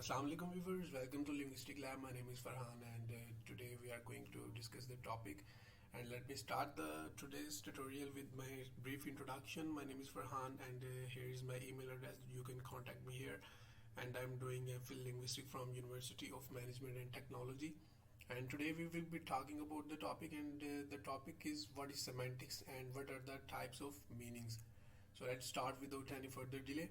Assalamu alaikum viewers, welcome to Linguistic Lab. My name is Farhan and today we are going to discuss the topic. And let me start today's tutorial with my brief introduction. My name is Farhan and here is my email address. You can contact me here. And I'm doing a field linguistic from University of Management and Technology. And today we will be talking about the topic, and the topic is what is semantics and what are the types of meanings. So let's start without any further delay.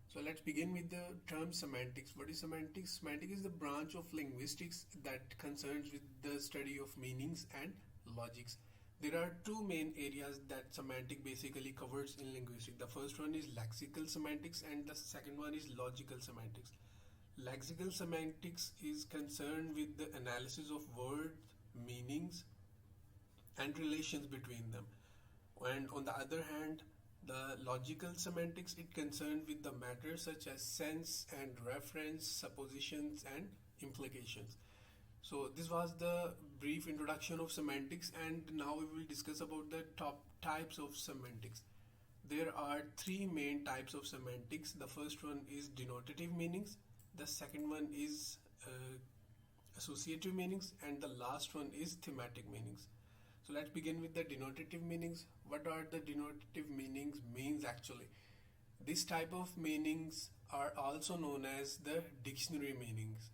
So let's begin with the term semantics. What is semantics? Semantic is the branch of linguistics that concerns with the study of meanings and logics. There are two main areas that semantic basically covers in linguistics. The first one is lexical semantics and the second one is logical semantics. Lexical semantics is concerned with the analysis of words, meanings, and relations between them. And on the other hand, the logical semantics it concerned with the matters such as sense and reference, suppositions and implications. So this was the brief introduction of semantics, and now we will discuss about the top types of semantics. There are three main types of semantics. The first one is denotative meanings, the second one is associative meanings, and the last one is thematic meanings. So let's begin with the denotative meanings. What are the denotative meanings means actually? This type of meanings are also known as the dictionary meanings.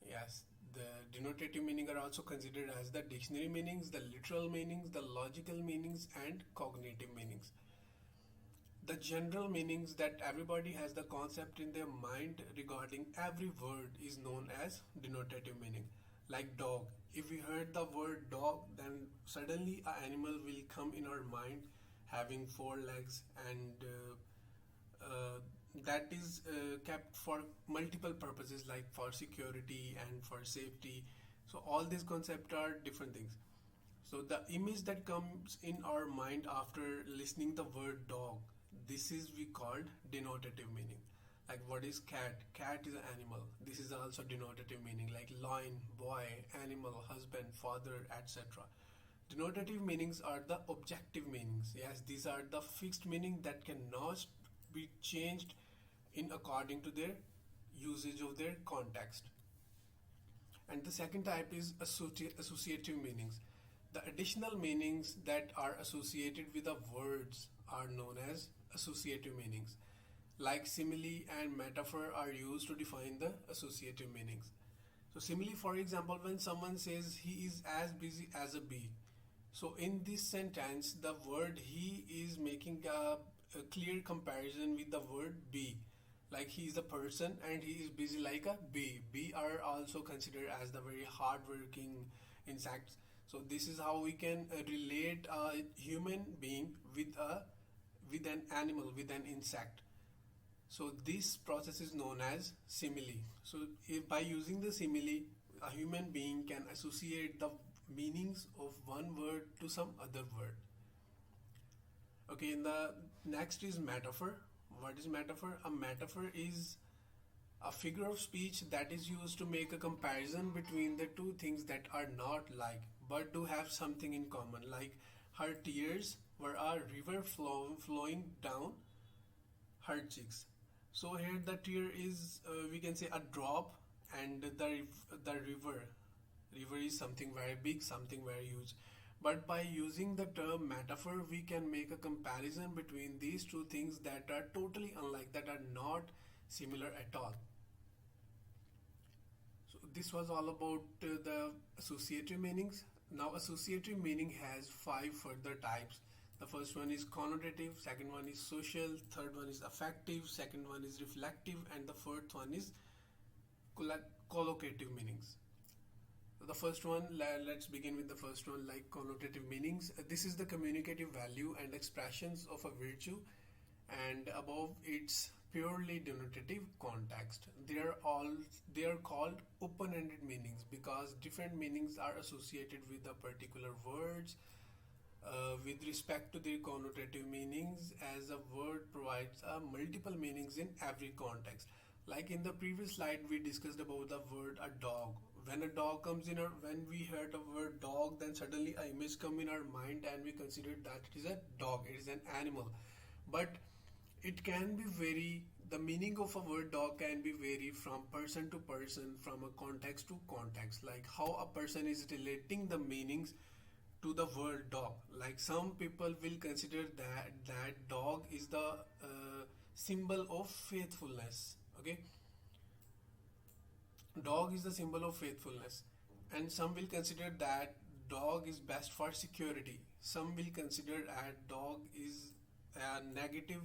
Yes, the denotative meaning are also considered as the dictionary meanings, the literal meanings, the logical meanings and cognitive meanings. The general meanings that everybody has the concept in their mind regarding every word is known as denotative meaning. Like dog. If we heard the word dog, then suddenly an animal will come in our mind having four legs, and that is kept for multiple purposes like for security and for safety. So all these concepts are different things. So the image that comes in our mind after listening the word dog, this is we called denotative meaning. Like what is cat? Cat is an animal. This is also denotative meaning, like lion, boy, animal, husband, father, etc. Denotative meanings are the objective meanings. Yes, these are the fixed meaning that cannot be changed in according to their usage of their context. And the second type is associative meanings. The additional meanings that are associated with the words are known as associative meanings. Like simile and metaphor are used to define the associative meanings. So simile, for example, when someone says he is as busy as a bee. So in this sentence, the word he is making a clear comparison with the word bee. Like he is a person and he is busy like a bee. Bee are also considered as the very hardworking insects. So this is how we can relate a human being with an animal, with an insect. So this process is known as simile. So if by using the simile, a human being can associate the meanings of one word to some other word. Okay, and the next is metaphor. What is metaphor? A metaphor is a figure of speech that is used to make a comparison between the two things that are not like but do have something in common. Like her tears were a river flowing down her cheeks. So here the tear is we can say a drop, and the river is something very big, something very huge. But by using the term metaphor, we can make a comparison between these two things that are totally unlike, that are not similar at all. So this was all about the associative meanings. Now associative meaning has 5 further types. The first one is connotative, second one is social, third one is affective, second one is reflective, and the fourth one is collocative meanings. So the first one, let's begin with the first one, like connotative meanings. This is the communicative value and expressions of a virtue, and above its purely denotative context. They are called open-ended meanings because different meanings are associated with the particular words. With respect to their connotative meanings, as a word provides multiple meanings in every context. Like in the previous slide, we discussed about the word a dog. When a dog comes in, when we heard the word dog, then suddenly an image come in our mind and we consider that it is a dog, it is an animal. But It can be vary, the meaning of a word dog can be vary from person to person, from a context to context, like how a person is relating the meanings to the word dog. Like some people will consider that dog is the symbol of faithfulness. Okay, dog is the symbol of faithfulness, and some will consider that dog is best for security. Some will consider that dog is a negative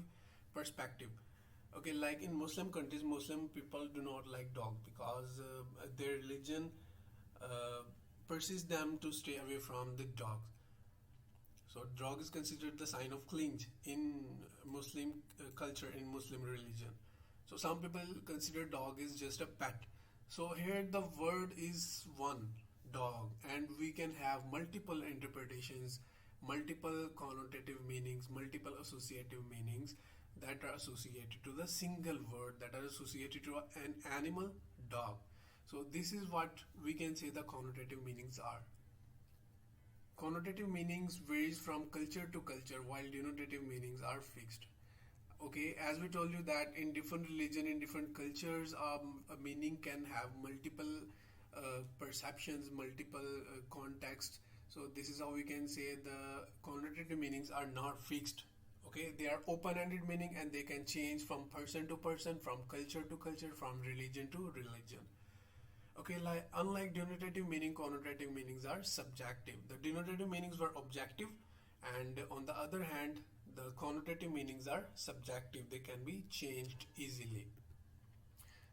perspective. Okay, like in Muslim countries, Muslim people do not like dog because their religion uh, persists them to stay away from the dogs. So dog is considered the sign of cleanse in Muslim culture, in Muslim religion. So some people consider dog is just a pet. So here the word is one, dog, and we can have multiple interpretations, multiple connotative meanings, multiple associative meanings that are associated to the single word, that are associated to an animal, dog. So this is what we can say the connotative meanings are. Connotative meanings varies from culture to culture while denotative meanings are fixed. Okay, as we told you that in different religion, in different cultures, a meaning can have multiple perceptions, multiple contexts. So this is how we can say the connotative meanings are not fixed. Okay, they are open-ended meaning and they can change from person to person, from culture to culture, from religion to religion. Okay, like unlike denotative meaning, connotative meanings are subjective. The denotative meanings were objective, and on the other hand, the connotative meanings are subjective. They can be changed easily.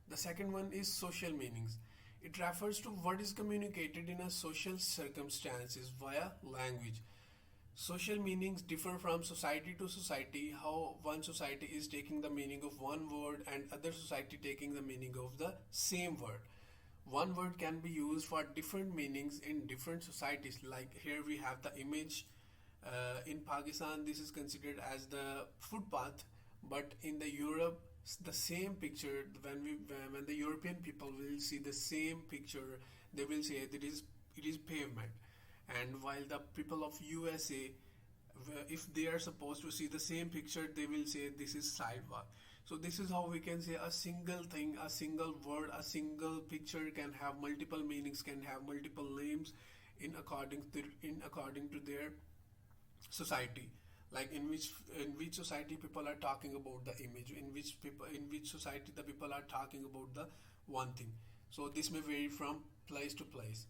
The second one is social meanings. It refers to what is communicated in a social circumstances via language. Social meanings differ from society to society, how one society is taking the meaning of one word and other society taking the meaning of the same word. One word can be used for different meanings in different societies. Like here we have the image. In Pakistan, this is considered as the footpath, but in the Europe, the same picture, when the European people will see the same picture, they will say that it is pavement. And while the people of USA, if they are supposed to see the same picture, they will say this is sidewalk. So this is how we can say a single thing, a single word, a single picture can have multiple meanings, can have multiple names in according to their society. Like in which society people are talking about the image, in which society the people are talking about the one thing. So this may vary from place to place.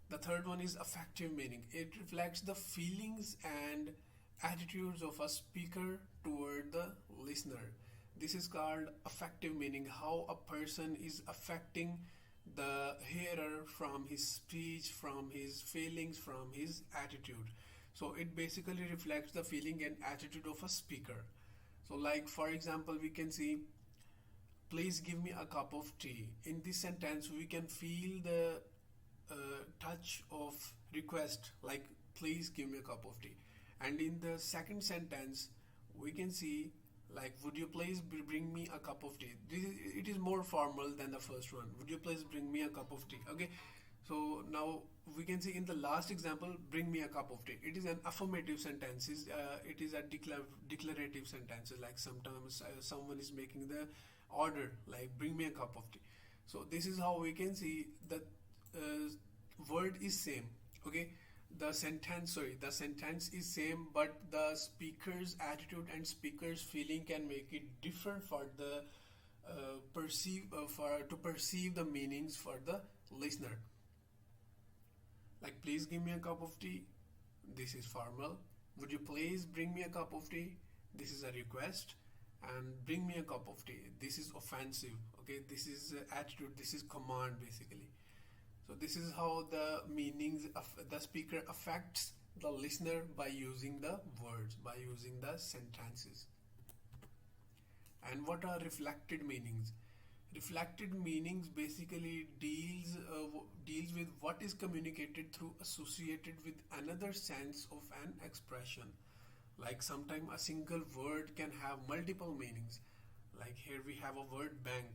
The third one is affective meaning. It reflects the feelings and attitudes of a speaker toward the listener. This is called affective meaning, how a person is affecting the hearer from his speech, from his feelings, from his attitude. So it basically reflects the feeling and attitude of a speaker. So like for example, we can see, please give me a cup of tea. In this sentence, we can feel the touch of request, like please give me a cup of tea. And in the second sentence, we can see like, would you please bring me a cup of tea. It is more formal than the first one. Would you please bring me a cup of tea? Okay, so now we can see in the last example, bring me a cup of tea. It is an affirmative sentence. It is a declarative sentence. Like sometimes someone is making the order, like bring me a cup of tea. So this is how we can see that word is same. Okay, the sentence is same, but the speaker's attitude and speaker's feeling can make it different for the perceive the meanings for the listener. Like please give me a cup of tea, this is formal. Would you please bring me a cup of tea, this is a request. And bring me a cup of tea, this is offensive. Okay, this is attitude, this is command basically. So this is how the meanings of the speaker affects the listener by using the words, by using the sentences. And what are reflected meanings? Reflected meanings basically deals with what is communicated through associated with another sense of an expression. Like sometimes a single word can have multiple meanings. Like here we have a word bank.